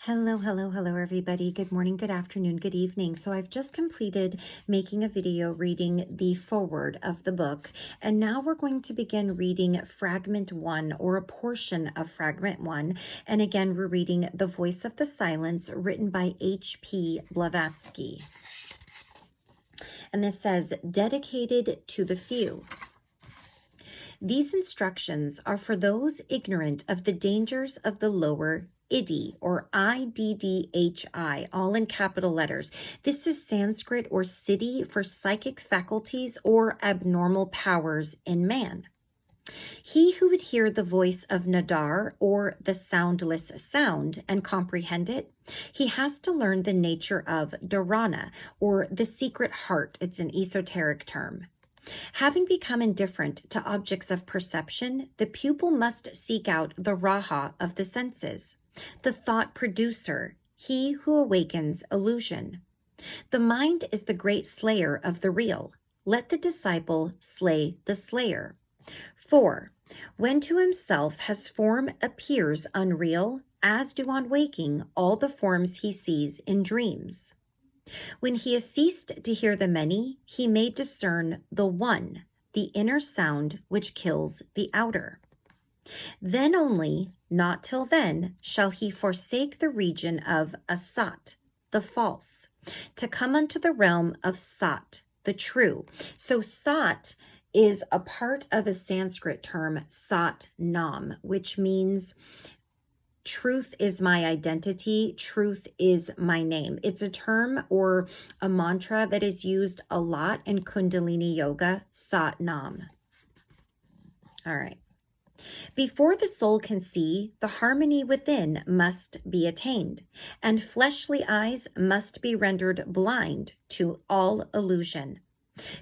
Hello, hello, hello, everybody. Good morning, good afternoon, good evening. So I've just completed making a video reading the foreword of the book, and now we're going to begin reading Fragment One, or a portion of Fragment One. And again, we're reading The Voice of the Silence, written by H.P. Blavatsky. And this says, dedicated to the few. These instructions are for those ignorant of the dangers of the lower Idhi, or IDDHI, all in capital letters. This is Sanskrit or siddhi for psychic faculties or abnormal powers in man. He who would hear the voice of Nadar, or the soundless sound, and comprehend it, he has to learn the nature of Dharana, or the secret heart. It's an esoteric term. Having become indifferent to objects of perception, the pupil must seek out the raha of the senses, the thought producer, he who awakens illusion. The mind is the great slayer of the real. Let the disciple slay the slayer. 4. When to himself his form appears unreal, as do on waking all the forms he sees in dreams. When he has ceased to hear the many, he may discern the one, the inner sound which kills the outer. Then only, not till then, shall he forsake the region of Asat, the false, to come unto the realm of Sat, the true. So Sat is a part of a Sanskrit term, Sat Nam, which means truth is my identity, truth is my name. It's a term or a mantra that is used a lot in Kundalini Yoga, Sat Nam. All right. Before the soul can see, the harmony within must be attained, and fleshly eyes must be rendered blind to all illusion.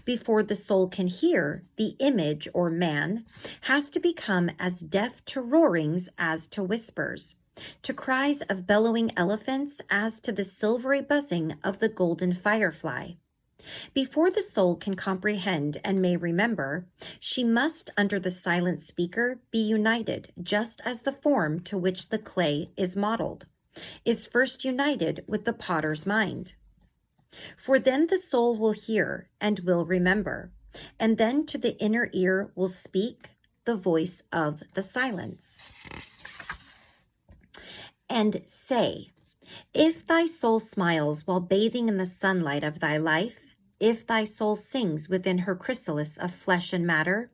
Before the soul can hear, the image, or man, has to become as deaf to roarings as to whispers, to cries of bellowing elephants as to the silvery buzzing of the golden firefly. Before the soul can comprehend and may remember, she must, under the silent speaker, be united, just as the form to which the clay is modeled, is first united with the potter's mind. For then the soul will hear and will remember, and then to the inner ear will speak the voice of the silence. And say, if thy soul smiles while bathing in the sunlight of thy life, if thy soul sings within her chrysalis of flesh and matter,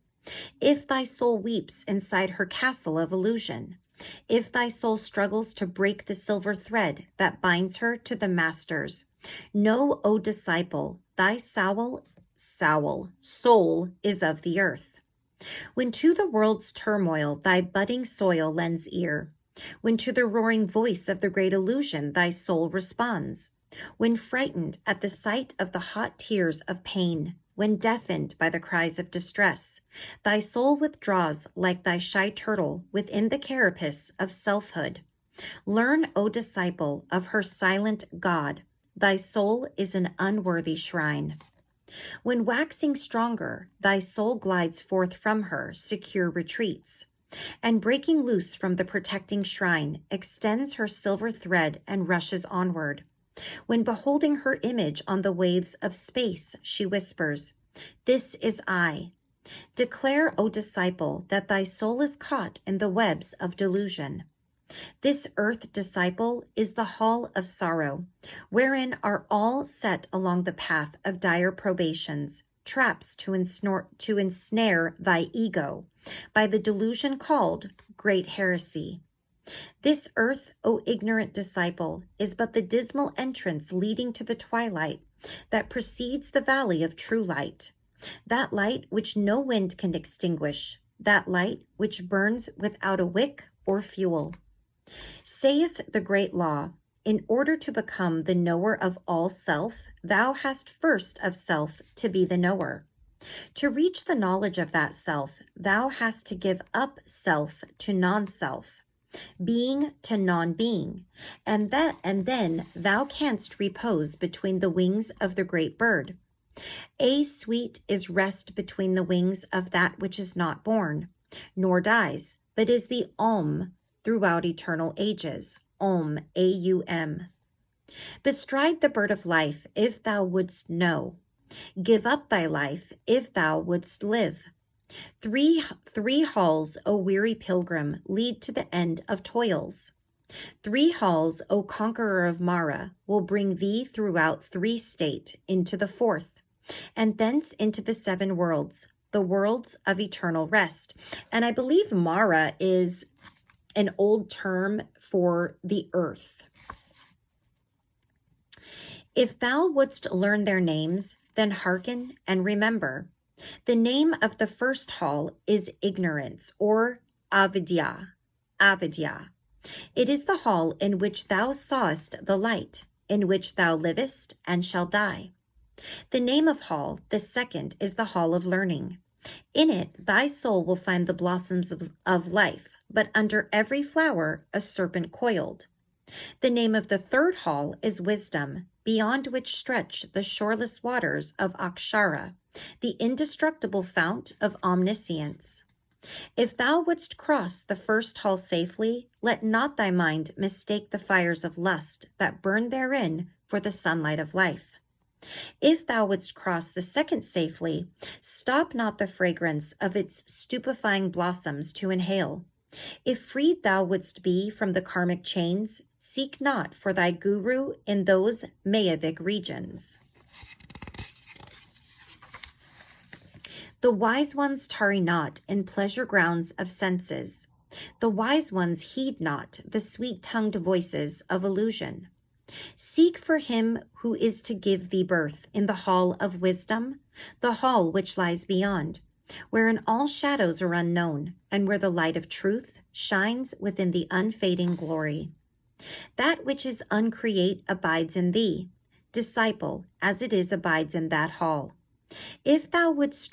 if thy soul weeps inside her castle of illusion, if thy soul struggles to break the silver thread that binds her to the masters, know, O disciple, thy soul is of the earth. When to the world's turmoil thy budding soil lends ear, when to the roaring voice of the great illusion thy soul responds, when frightened at the sight of the hot tears of pain, when deafened by the cries of distress, thy soul withdraws like thy shy turtle within the carapace of selfhood. Learn, O disciple, of her silent God. Thy soul is an unworthy shrine. When waxing stronger, thy soul glides forth from her secure retreats, and breaking loose from the protecting shrine, extends her silver thread and rushes onward. When beholding her image on the waves of space, she whispers, "This is I." Declare, O disciple, that thy soul is caught in the webs of delusion. This earth, disciple, is the hall of sorrow, wherein are all set along the path of dire probations, traps to ensnare thy ego, by the delusion called great heresy. This earth, O ignorant disciple, is but the dismal entrance leading to the twilight that precedes the valley of true light, that light which no wind can extinguish, that light which burns without a wick or fuel. Saith the great law, in order to become the knower of all self, thou hast first of self to be the knower. To reach the knowledge of that self, thou hast to give up self to non-self, being to non-being, and then thou canst repose between the wings of the great bird. Sweet is rest between the wings of that which is not born, nor dies, but is the Om throughout eternal ages, Om, A-U-M. Bestride the bird of life, if thou wouldst know. Give up thy life, if thou wouldst live. Three halls, O weary pilgrim, lead to the end of toils. 3 halls, O conqueror of Mara, will bring thee throughout 3 state into the 4th, and thence into the 7 worlds, the worlds of eternal rest. And I believe Mara is an old term for the earth. If thou wouldst learn their names, then hearken and remember. The name of the first hall is ignorance, or avidya. Avidya. It is the hall in which thou sawest the light, in which thou livest and shalt die. The name of hall, the second, is the hall of learning. In it thy soul will find the blossoms of life, but under every flower a serpent coiled. The name of the third hall is wisdom, beyond which stretch the shoreless waters of Akshara, the indestructible fount of omniscience. If thou wouldst cross the first hall safely, let not thy mind mistake the fires of lust that burn therein for the sunlight of life. If thou wouldst cross the second safely, stop not the fragrance of its stupefying blossoms to inhale. If freed thou wouldst be from the karmic chains, seek not for thy guru in those Mayavic regions. The wise ones tarry not in pleasure grounds of senses. The wise ones heed not the sweet-tongued voices of illusion. Seek for him who is to give thee birth in the hall of wisdom, the hall which lies beyond, wherein all shadows are unknown, and where the light of truth shines within the unfading glory. That which is uncreate abides in thee. Disciple, as it is, abides in that hall. If thou wouldst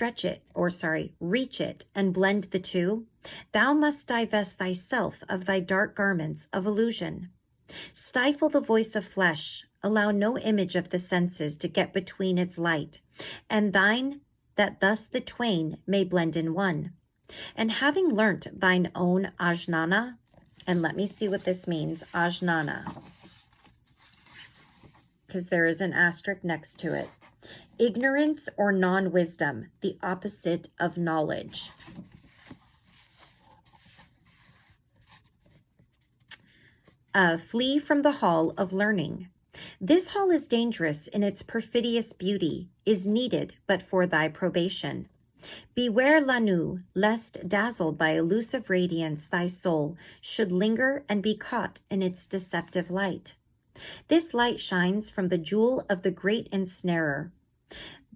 reach it and blend the two, thou must divest thyself of thy dark garments of illusion. Stifle the voice of flesh, allow no image of the senses to get between its light, and thine, that thus the twain may blend in one. And having learnt thine own ajnana, and let me see what this means, ajnana, because there is an asterisk next to it. Ignorance or non-wisdom, the opposite of knowledge. Flee from the hall of learning. This hall is dangerous in its perfidious beauty, is needed but for thy probation. Beware, Lanu, lest dazzled by elusive radiance thy soul should linger and be caught in its deceptive light. This light shines from the jewel of the great ensnarer.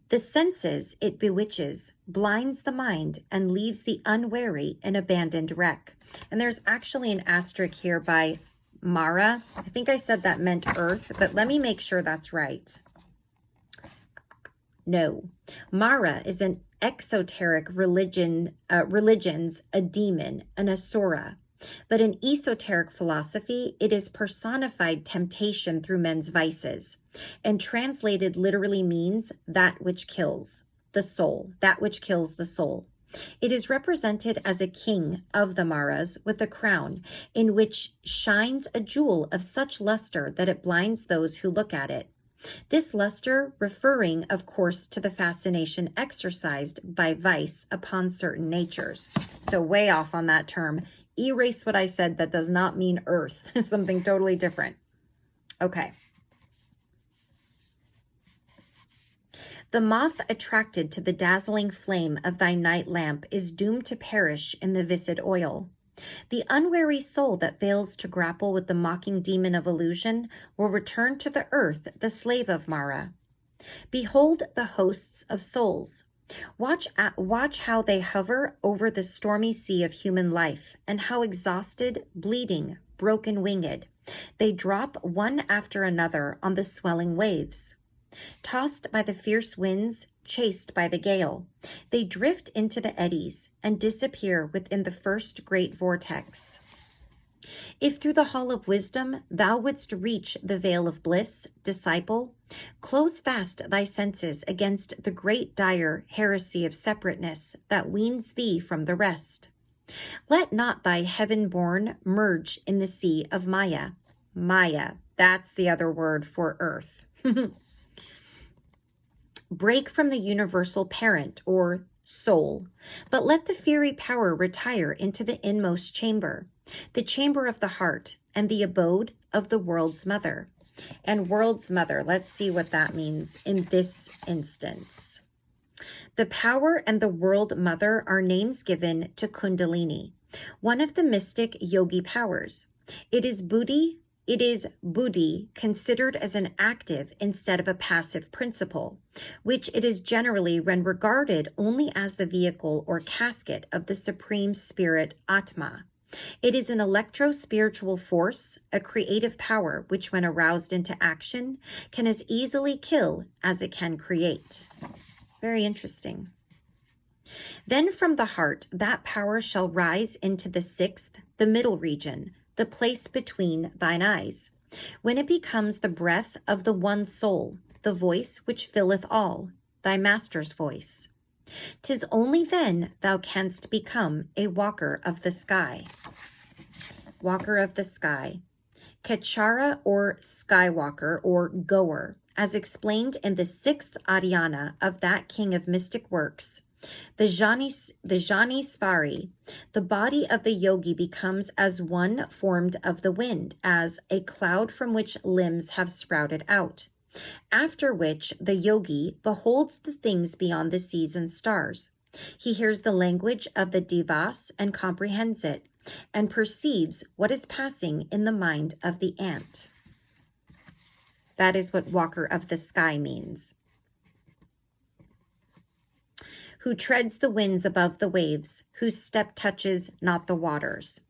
The senses it bewitches, blinds the mind, and leaves the unwary an abandoned wreck. And there's actually an asterisk here by Mara. I think I said that meant earth, but let me make sure that's right. No, Mara is an exoteric religion's a demon, an asura. But in esoteric philosophy, it is personified temptation through men's vices, and translated literally means that which kills the soul, that which kills the soul. It is represented as a king of the Maras with a crown, in which shines a jewel of such luster that it blinds those who look at it. This luster referring, of course, to the fascination exercised by vice upon certain natures. So way off on that term. Erase what I said. That does not mean earth. Something totally different. Okay. The moth attracted to the dazzling flame of thy night lamp is doomed to perish in the viscid oil. The unwary soul that fails to grapple with the mocking demon of illusion will return to the earth the slave of Mara. Behold the hosts of souls. Watch how they hover over the stormy sea of human life, and how exhausted, bleeding, broken-winged, they drop one after another on the swelling waves. Tossed by the fierce winds, chased by the gale, they drift into the eddies and disappear within the first great vortex. If through the hall of wisdom thou wouldst reach the vale of bliss, disciple, close fast thy senses against the great dire heresy of separateness that weans thee from the rest. Let not thy heaven-born merge in the sea of Maya. Maya. That's the other word for earth. Break from the universal parent or soul, but let the fiery power retire into the inmost chamber, the chamber of the heart, and the abode of the world's mother. And world's mother, let's see what that means in this instance. The power and the world mother are names given to Kundalini, one of the mystic yogi powers. It is buddhi considered as an active instead of a passive principle, which it is generally when regarded only as the vehicle or casket of the supreme spirit Atma. It is an electro-spiritual force, a creative power which when aroused into action can as easily kill as it can create. Very interesting. Then from the heart, that power shall rise into the sixth, the middle region, the place between thine eyes, when it becomes the breath of the one soul, the voice which filleth all, thy master's voice. 'Tis only then thou canst become a walker of the sky. Walker of the sky. Kachara or skywalker or goer, as explained in the sixth Adhyana of that king of mystic works, the Janisvari, the body of the yogi becomes as one formed of the wind, as a cloud from which limbs have sprouted out, after which the yogi beholds the things beyond the seas and stars. He hears the language of the devas and comprehends it, and perceives what is passing in the mind of the ant. That is what walker of the sky means. Who treads the winds above the waves, whose step touches not the waters.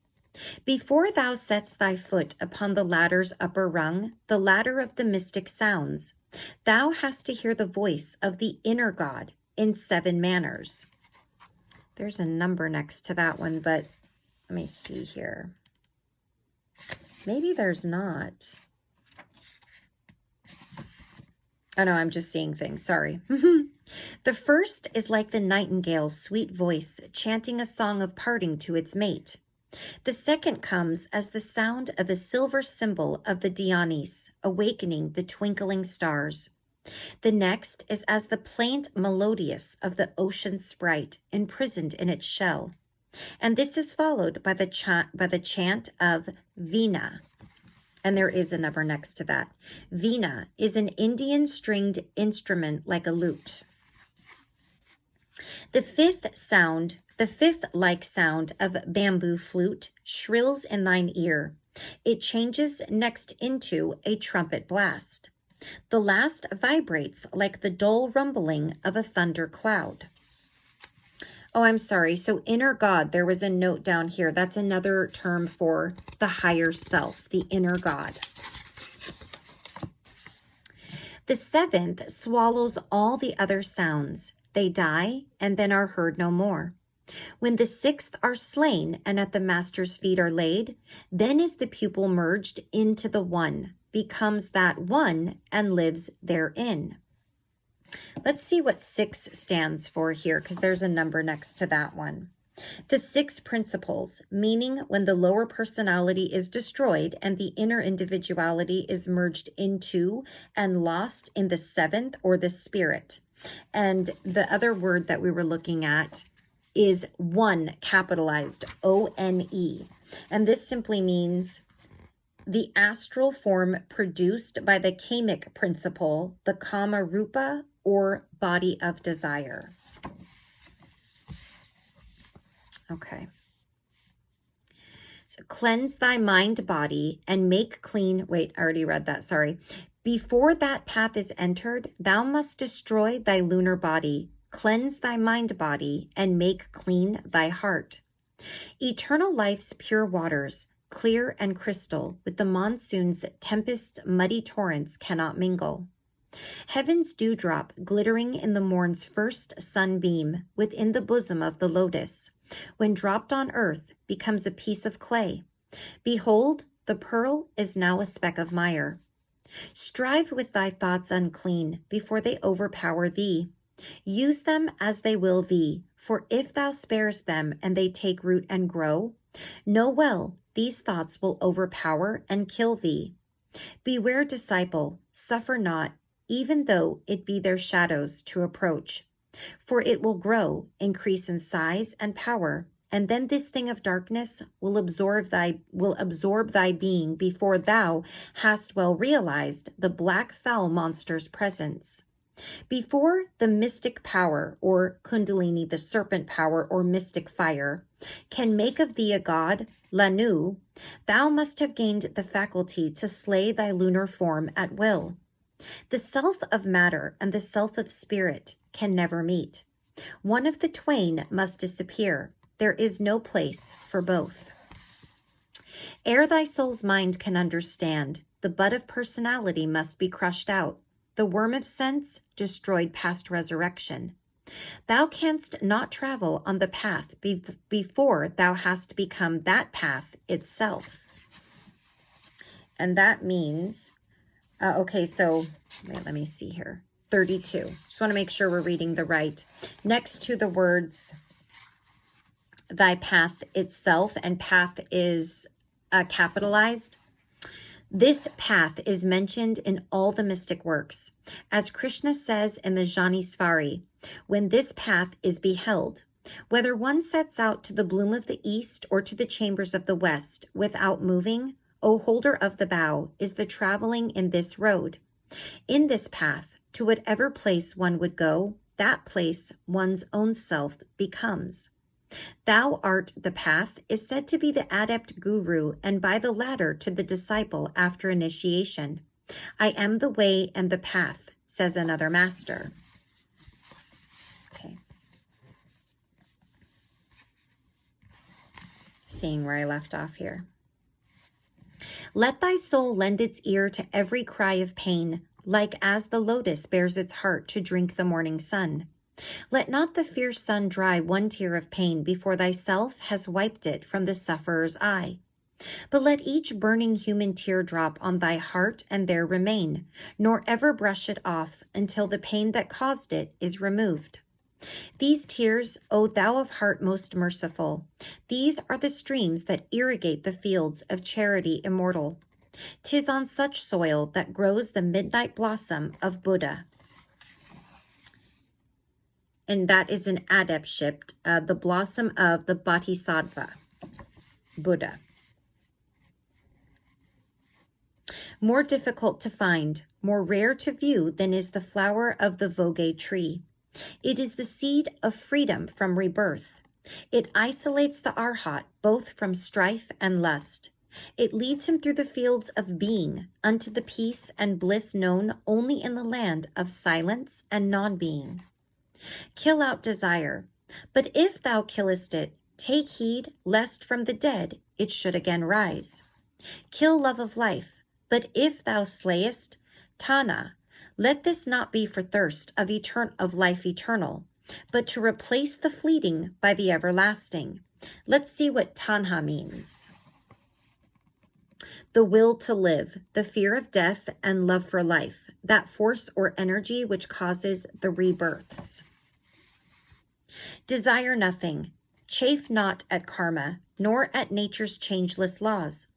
Before thou setst thy foot upon the ladder's upper rung, the ladder of the mystic sounds, thou hast to hear the voice of the inner God in 7 manners. There's a number next to that one, but let me see here. Maybe there's not. Oh no, I'm just seeing things, sorry. The first is like the nightingale's sweet voice chanting a song of parting to its mate. The second comes as the sound of a silver cymbal of the Dionys, awakening the twinkling stars. The next is as the plaint melodious of the ocean sprite imprisoned in its shell. And this is followed by the chant of Veena. And there is a number next to that. Veena is an Indian stringed instrument like a lute. The fifth like sound of bamboo flute shrills in thine ear. It changes next into a trumpet blast. The last vibrates like the dull rumbling of a thunder cloud. Oh, I'm sorry. So inner God, there was a note down here. That's another term for the higher self, the inner God. The seventh swallows all the other sounds. They die and then are heard no more. When the sixth are slain and at the master's feet are laid, then is the pupil merged into the one, becomes that one and lives therein. Let's see what 6 stands for here, because there's a number next to that one. The 6 principles, meaning when the lower personality is destroyed and the inner individuality is merged into and lost in the 7th or the spirit. And the other word that we were looking at is one, capitalized, O-N-E. And this simply means the astral form produced by the kamic principle, the kama rupa, or body of desire. Okay. So cleanse thy mind, body, and make clean. Wait, I already read that. Sorry. Before that path is entered, thou must destroy thy lunar body, cleanse thy mind, body, and make clean thy heart. Eternal life's pure waters, clear and crystal, with the monsoon's tempest's muddy torrents cannot mingle. Heaven's dewdrop glittering in the morn's first sunbeam within the bosom of the lotus, when dropped on earth, becomes a piece of clay. Behold, the pearl is now a speck of mire. Strive with thy thoughts unclean before they overpower thee. Use them as they will thee, for if thou sparest them and they take root and grow, know well these thoughts will overpower and kill thee. Beware, disciple, suffer not, even though it be their shadows to approach. For it will grow, increase in size and power, and then this thing of darkness will absorb thy being before thou hast well realized the black foul monster's presence. Before the mystic power, or kundalini, the serpent power, or mystic fire, can make of thee a god, Lanu, thou must have gained the faculty to slay thy lunar form at will. The self of matter and the self of spirit can never meet. One of the twain must disappear. There is no place for both. Ere thy soul's mind can understand, the bud of personality must be crushed out, the worm of sense destroyed past resurrection. Thou canst not travel on the path before thou hast become that path itself. And that means, okay, so wait, let me see here. 32. Just want to make sure we're reading the right. Next to the words, thy path itself, and path is capitalized. This path is mentioned in all the mystic works. As Krishna says in the Janisvari, when this path is beheld, whether one sets out to the bloom of the east or to the chambers of the west without moving, O holder of the bow, is the traveling in this road. In this path, to whatever place one would go, that place one's own self becomes. Thou art the path is said to be the adept guru, and by the latter to the disciple after initiation. I am the way and the path, says another master. Okay. Seeing where I left off here. Let thy soul lend its ear to every cry of pain, like as the lotus bears its heart to drink the morning sun. Let not the fierce sun dry one tear of pain before thyself has wiped it from the sufferer's eye. But let each burning human tear drop on thy heart and there remain, nor ever brush it off until the pain that caused it is removed. These tears, O thou of heart most merciful, these are the streams that irrigate the fields of charity immortal. 'Tis on such soil that grows the midnight blossom of Buddha. And that is an adeptship, the blossom of the Bodhisattva, Buddha. More difficult to find, more rare to view than is the flower of the Voge tree. It is the seed of freedom from rebirth. It isolates the arhat both from strife and lust. It leads him through the fields of being unto the peace and bliss known only in the land of silence and non-being. Kill out desire, but if thou killest it, take heed lest from the dead it should again rise. Kill love of life, but if thou slayest, Tana, let this not be for thirst of life eternal, but to replace the fleeting by the everlasting. Let's see what Tanha means. The will to live, the fear of death, and love for life, that force or energy which causes the rebirths. Desire nothing, chafe not at karma, nor at nature's changeless laws,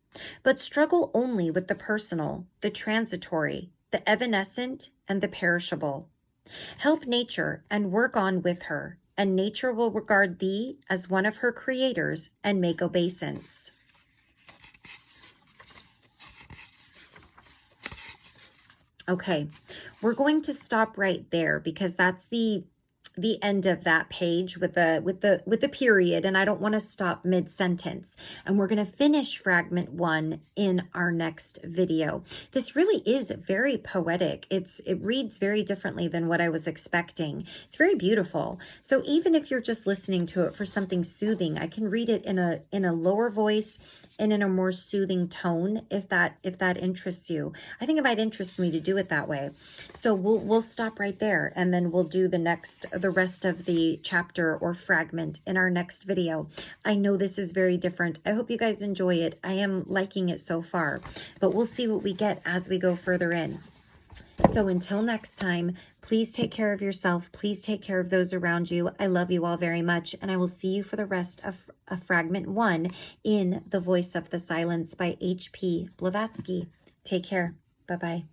but struggle only with the personal, the transitory, the evanescent, and the perishable. Help nature and work on with her, and nature will regard thee as one of her creators and make obeisance. Okay, we're going to stop right there because that's the end of that page with the period, and I don't want to stop mid-sentence. And we're going to finish fragment 1 in our next video. This really is very poetic. It reads very differently than what I was expecting. It's very beautiful. So even if you're just listening to it for something soothing, I can read it in a lower voice and in a more soothing tone if that interests you. I think it might interest me to do it that way. So we'll stop right there, and then we'll do the rest of the chapter or fragment in our next video. I know this is very different. I hope you guys enjoy it. I am liking it so far, but we'll see what we get as we go further in. So until next time, please take care of yourself. Please take care of those around you. I love you all very much, and I will see you for the rest of Fragment 1 in The Voice of the Silence by H.P. Blavatsky. Take care. Bye-bye.